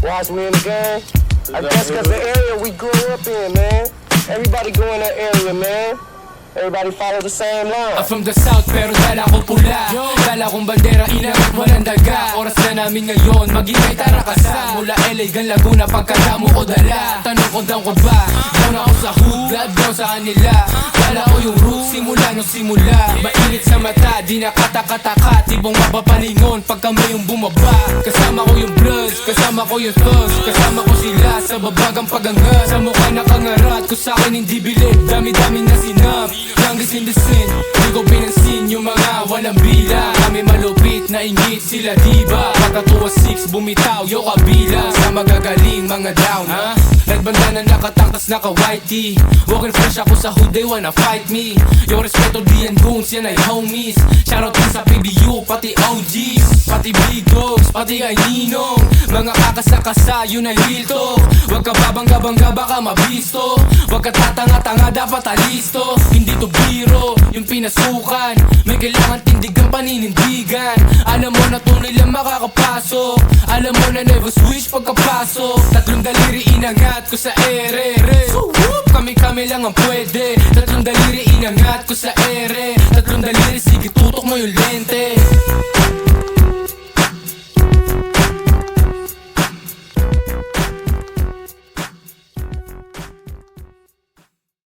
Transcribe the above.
Why we in the game? I guess cause the area we grew up in, man. Everybody go in that area, man. Everybody follow the same line. I'm from the south pero dala ko pula. Dala kong bandera inangat walang daga. Oras na namin ngayon magingay tara kasa. Mula LA gan Laguna pagkadamo ko dala. Tanong ko down ko ba? Down ako sa hood, blood down sa kanila. Dala ko yung roots simula no simula. Mainit sa mata, di nakataka-taka. Tibong mapapalingon pag kami yung bumaba. Kasama ko yung bloods, kasama ko yung thugs. Kasama ko sila sa babagang pagangat. Sa mukha nakangarat, kung sa'kin hindi bilib. Dami-dami na sinap, youngest in the scene. Di ko pinansin yung mga walang bilang. Kami malupit na ingit sila diba. Pagkatuwa 6 bumitaw yo kabila. Sa magagaling mga down ha? Nagbanda na nakatangkas naka-white tee. Walking fresh ako sa hood they wanna fight me. Yung respeto di and goons yan ay homies. Shoutout din sa PBU pati OGs. Pati big dogs pati kay Ninong. Mga kakasa-kasa yun ay real talk. Huwag ka babangga-bangga baka mabisto. Huwag ka tatanga-tanga dapat alisto. Hindi to biro yung pinasukan. May kailangan tindigan paninindigan. Alam mo na tunay lang makakapasok. Alam mo na never switch pagkapasok. Tatlong daliri inangat ko sa ere. Kami-kami lang ang pwede. Tatlong daliri inangat ko sa ere. Tatlong daliri sige tutok mo yung lente.